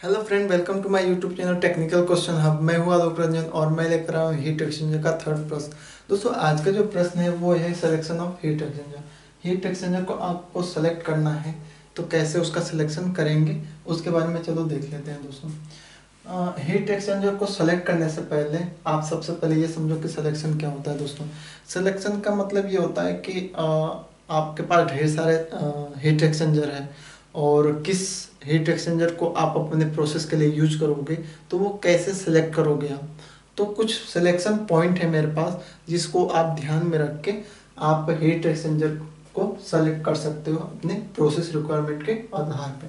Hello friend, welcome to my YouTube channel technical question hub. मैं हूं आलोक रंजन और मैं लेकर आया हूं हीट एक्सचेंजर का थर्ड प्रश्न। दोस्तों, आज का जो प्रश्न है वो है selection of heat exchanger. Heat exchanger को आपको सेलेक्ट करना है, तो कैसे उसका सिलेक्शन करेंगे उसके बारे में चलो देख लेते हैं। दोस्तों, हीट एक्सचेंजर को सेलेक्ट करने से पहले आप सबसे पहले ये समझो कि सिलेक्शन क्या होता है। दोस्तों, सिलेक्शन का मतलब ये होता है कि आपके पास ढेर सारे हीट एक्सचेंजर है और किस हीट एक्सचेंजर को आप अपने प्रोसेस के लिए यूज करोगे, तो वो कैसे सिलेक्ट करोगे आप। तो कुछ सिलेक्शन पॉइंट है मेरे पास जिसको आप ध्यान में रख के आप हीट एक्सचेंजर को सेलेक्ट कर सकते हो अपने प्रोसेस रिक्वायरमेंट के आधार पे।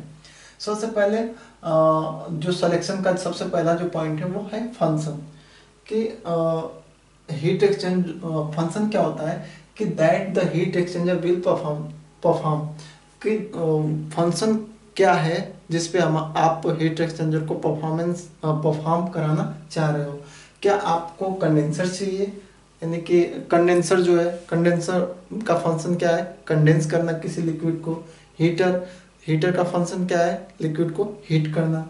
सबसे पहले जो सिलेक्शन का सबसे पहला जो पॉइंट है वो है फंक्शन कि हीट एक्सचेंज फंक्शन क्या होता है कि that the heat exchanger will perform कि फंक्शन क्या है जिसपे हम आप हीट एक्सचेंजर को परफॉर्म कराना चाह रहे हो। क्या आपको कंडेंसर चाहिए, यानी कि कंडेंसर जो है, कंडेंसर का फंक्शन क्या है, कंडेंस करना किसी लिक्विड को। हीटर हीटर का फंक्शन क्या है, लिक्विड को हीट करना।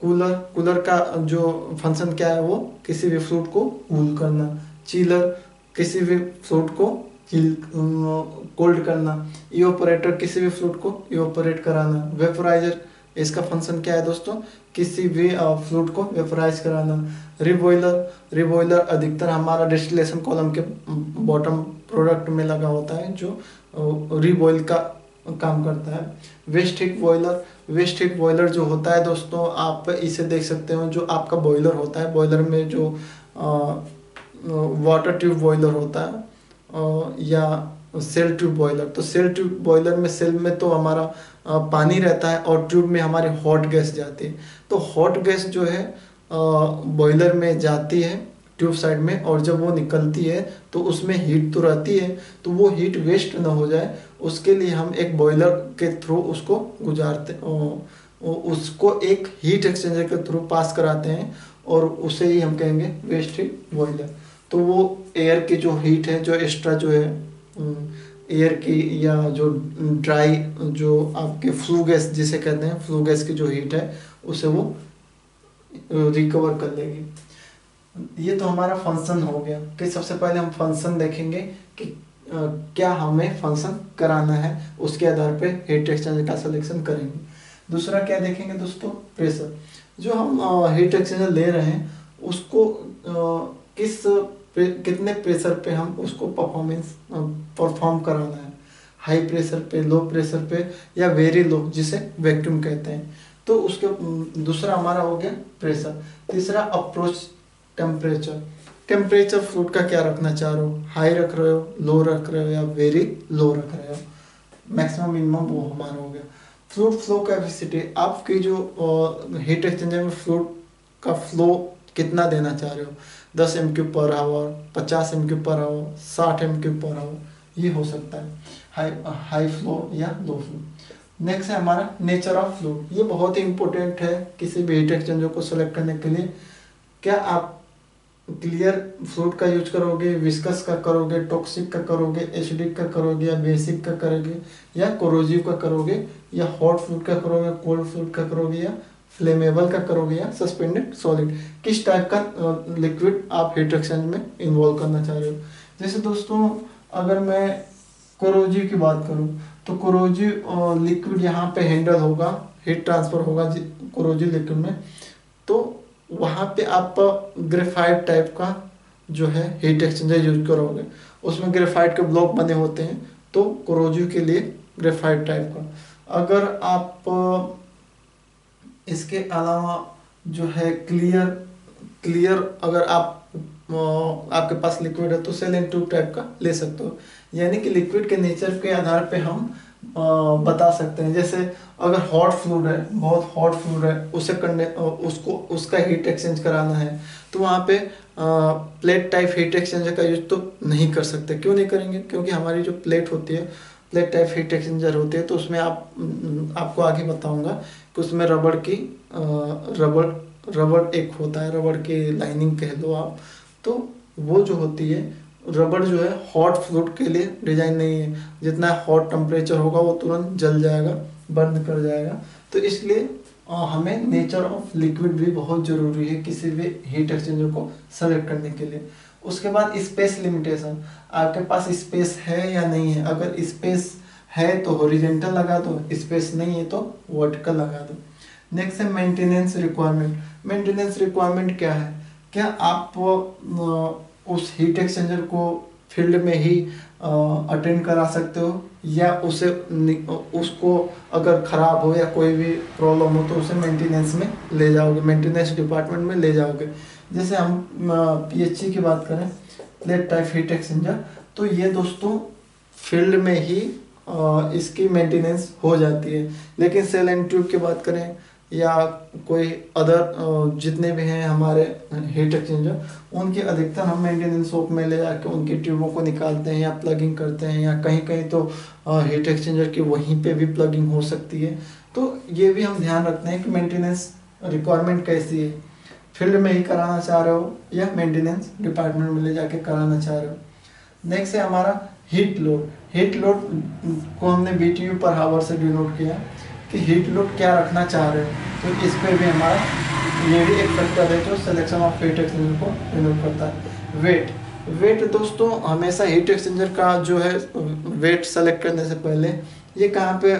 कूलर कूलर का जो फंक्शन क्या है वो किसी भी फ्लूइड को कूल करना। चिलर किसी भी फ्लूइड को चिल कोल्ड करना। इवापोरेटर किसी भी फ्लूइड को इवापोरेट कराना। वेपोराइजर इसका फंक्शन क्या है दोस्तों, किसी भी फ्लूइड को वेपोराइज कराना। रिबॉइलर अधिकतर हमारा डिस्टिलेशन कॉलम के बॉटम प्रोडक्ट में लगा होता है जो रिबॉइल का काम करता है। वेस्ट हीट बॉयलर जो होता है दोस्तों, आप इसे देख सकते हो, जो आपका बॉयलर होता है, बॉयलर में जो वाटर ट्यूब बॉयलर होता है या सेल ट्यूब बॉयलर। तो सेल ट्यूब बॉयलर में सेल में तो हमारा पानी रहता है और ट्यूब में हमारी हॉट गैस जाती है। तो हॉट गैस जो है बॉयलर में जाती है ट्यूब साइड में, और जब वो निकलती है तो उसमें हीट तो रहती है, तो वो हीट वेस्ट ना हो जाए उसके लिए हम एक बॉयलर के थ्रू उसको गुजारते उसको एक हीट एक्सचेंजर के थ्रू पास कराते हैं और उसे ही हम कहेंगे वेस्ट हीट बॉयलर। तो वो एयर की जो हीट है, जो एक्स्ट्रा जो है एयर की या जो ड्राई जो आपके फ्लू गैस जिसे कहते हैं, फ्लू गैस की जो हीट है उसे वो रिकवर कर लेगी। ये तो हमारा फंक्शन हो गया कि सबसे पहले हम फंक्शन देखेंगे कि क्या हमें फंक्शन कराना है, उसके आधार पे हीट एक्सचेंजर का सिलेक्शन करेंगे। दूसरा क्या देखेंगे दोस्तों, प्रेशर। जो हम हीट एक्सचेंजर ले रहे हैं उसको कितने प्रेशर पे हम उसको परफॉर्म कराना है। हाई प्रेशर पे, लो प्रेशर पे या वेरी लो जिसे वैक्यूम कहते हैं। तो उसके दूसरा हमारा हो गया प्रेशर। तीसरा अप्रोच टेम्परेचर। टेम्परेचर फ्लूइड का क्या रखना चाह रहे हो, हाई रख रहे हो, लो रख रहे हो या वेरी लो रख रहे हो। मैक्सिमम मिनिमम वो हमारा हो गया। फ्लूइड फ्लो कैपेसिटी, आपकी जो हीट एक्सचेंजर में फ्लूइड का फ्लो कितना देना चाह रहे हो, 10 MQ per hour, 50 MQ per hour, 60 MQ per hour, ये हो सकता है हाई हाई फ्लो या लो फ्लो। नेक्स्ट है हमारा नेचर ऑफ फ्लूइड। ये बहुत ही इंपॉर्टेंट है किसी भी हीट एक्सचेंजर को सेलेक्ट करने के लिए। क्या आप क्लियर फ्लूइड का यूज करोगे, विस्कस का करोगे, टॉक्सिक का करोगे, एसिडिक का करोगे या बेसिक का करोगे या कोरोजिव का करोगे या हॉट फ्लूइड का करोगे, कोल्ड फ्लूइड का करोगे या फ्लेमेबल का करोगे या सस्पेंडेड सॉलिड, किस टाइप का लिक्विड आप हीट एक्सचेंज में इन्वॉल्व करना चाह रहे हो। जैसे दोस्तों, अगर मैं कोरोजिव की बात करूं तो कोरोजिव लिक्विड यहाँ पे हैंडल होगा, हीट ट्रांसफर होगा कोरोजिव लिक्विड में। तो वहाँ पे आप ग्रेफाइट टाइप का जो है हीट एक्सचेंजर यूज करोगे, उसमें ग्रेफाइट के ब्लॉक बने होते हैं, तो कोरोजिव के लिए ग्रेफाइट टाइप का। अगर आप इसके अलावा जो है क्लियर क्लियर अगर आप आपके पास लिक्विड है तो सेल एंड ट्यूब टाइप का ले सकते हो। यानी कि लिक्विड के नेचर के आधार पे हम बता सकते हैं। जैसे अगर हॉट फ्लूइड है, बहुत हॉट फ्लूइड है, उसको उसका हीट एक्सचेंज कराना है, तो वहाँ पे प्लेट टाइप हीट एक्सचेंजर का यूज तो नहीं कर सकते। क्यों नहीं करेंगे, क्योंकि हमारी जो प्लेट होती है, प्लेट टाइप हीट एक्सचेंजर होती है, तो उसमें आपको आगे बताऊंगा कि उसमें रबड़ एक होता है, रबड़ की लाइनिंग कह लो आप। तो वो जो होती है रबड़ जो है हॉट फ्लूइड के लिए डिजाइन नहीं है, जितना हॉट टेम्परेचर होगा वो तुरंत जल जाएगा, बर्न कर जाएगा। तो इसलिए हमें नेचर ऑफ लिक्विड भी बहुत ज़रूरी है किसी भी हीट एक्सचेंजर को सेलेक्ट करने के लिए। उसके बाद स्पेस लिमिटेशन, आपके पास स्पेस है या नहीं है। अगर स्पेस है तो हॉरिजॉन्टल लगा दो, स्पेस नहीं है तो वर्टिकल लगा दो। नेक्स्ट है मेंटेनेंस रिक्वायरमेंट। मेंटेनेंस रिक्वायरमेंट क्या है, क्या आप उस हीट एक्सचेंजर को फील्ड में ही अटेंड करा सकते हो, या उसे उसको अगर ख़राब हो या कोई भी प्रॉब्लम हो तो उसे मेंटेनेंस में ले जाओगे, मेंटेनेंस डिपार्टमेंट में ले जाओगे। जैसे हम पीएचई की बात करें, प्लेट टाइप हीट एक्सचेंजर, तो ये दोस्तों फील्ड में ही इसकी मेंटेनेंस हो जाती है। लेकिन सेल एंड ट्यूब की बात करें या कोई अदर जितने भी हैं हमारे हीट एक्सचेंजर, उनकी अधिकतर हम मेंटेनेंस शॉप में ले जाके उनकी ट्यूबों को निकालते हैं या प्लगिंग करते हैं, या कहीं कहीं तो हीट एक्सचेंजर की वहीं पे भी प्लगिंग हो सकती है। तो ये भी हम ध्यान रखते हैं कि मेंटेनेंस रिक्वायरमेंट कैसी है, फील्ड में ही कराना चाह रहे हो या मेंटेनेंस डिपार्टमेंट में ले जाके कराना चाह रहे हो। नेक्स्ट है हमारा हीट लोड। हीट लोड को हमने BTU पर हावर से डिनोट किया कि हीट लोड क्या रखना चाह रहे हो, तो इस पर भी हमारा ये भी एक फैक्टर है जो सिलेक्शन ऑफ हीट एक्सचेंजर को डिनोट करता है। वेट, वेट दोस्तों हमेशा हीट एक्सचेंजर का जो है वेट सेलेक्ट करने से पहले ये कहाँ पे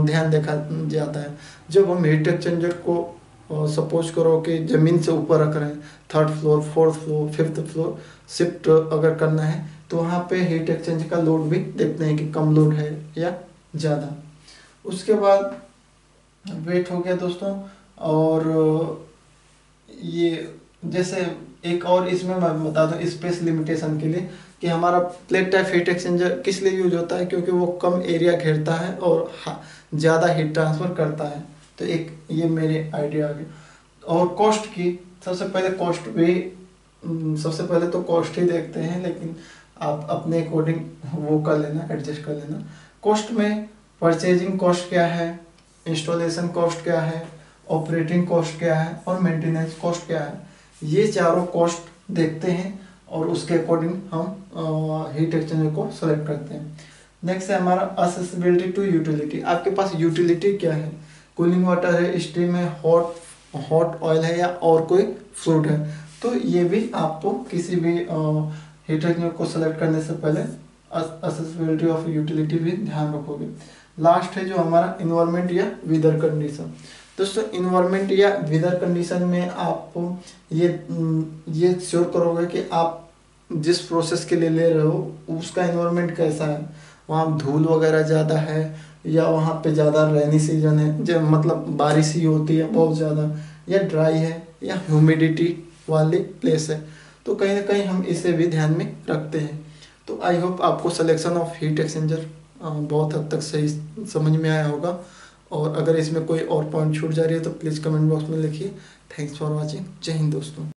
ध्यान देखा जाता है, जब हम हीट एक्सचेंजर को सपोज करो कि ज़मीन से ऊपर रख रहे हैं, 3rd floor, 4th floor, 5th floor shift अगर करना है, तो वहाँ पे हीट एक्सचेंज का लोड भी देखते हैं कि कम लोड है या ज़्यादा। उसके बाद वेट हो गया दोस्तों। और ये जैसे एक और इसमें मैं बता दूं स्पेस लिमिटेशन के लिए कि हमारा प्लेट टाइप हीट एक्सचेंजर किस लिए यूज होता है, क्योंकि वो कम एरिया घेरता है और ज़्यादा हीट ट्रांसफ़र करता है। तो एक ये मेरे आइडिया आ गया। और कॉस्ट की, सबसे पहले कॉस्ट भी, सबसे पहले तो कॉस्ट ही देखते हैं, लेकिन आप अपने अकॉर्डिंग वो कर लेना, एडजस्ट कर लेना। कॉस्ट में परचेजिंग कॉस्ट क्या है, इंस्टॉलेशन कॉस्ट क्या है, ऑपरेटिंग कॉस्ट क्या है और मेंटेनेंस कॉस्ट क्या है, ये चारों कॉस्ट देखते हैं और उसके अकॉर्डिंग हम हीट एक्सचेंजर को सेलेक्ट करते हैं। नेक्स्ट है हमारा असेसिबिलिटी टू यूटिलिटी। आपके पास यूटिलिटी क्या है, कूलिंग वाटर है, स्टीम है, हॉट ऑयल है या और कोई फ्लूइड है। तो ये भी आपको किसी भी हीट एक्सचेंजर को सेलेक्ट करने से पहले असेसिबिलिटी ऑफ यूटिलिटी भी ध्यान रखोगे। लास्ट है जो हमारा इन्वायरमेंट या वेदर कंडीशन। दोस्तों इन्वायरमेंट या वेदर कंडीशन में आप ये श्योर करोगे कि आप जिस प्रोसेस के लिए ले रहे हो उसका इन्वायरमेंट कैसा है, वहाँ धूल वगैरह ज़्यादा है या वहाँ पे ज़्यादा रेनी सीजन है, जो मतलब बारिश ही होती है बहुत ज़्यादा, या ड्राई है या ह्यूमिडिटी वाली प्लेस है। तो कहीं ना कहीं हम इसे भी ध्यान में रखते हैं। तो आई होप आपको सिलेक्शन ऑफ हीट एक्सचेंजर बहुत हद तक सही समझ में आया होगा। और अगर इसमें कोई और पॉइंट छूट जा रही है तो प्लीज़ कमेंट बॉक्स में लिखिए। Thanks for watching. जय हिंद दोस्तों।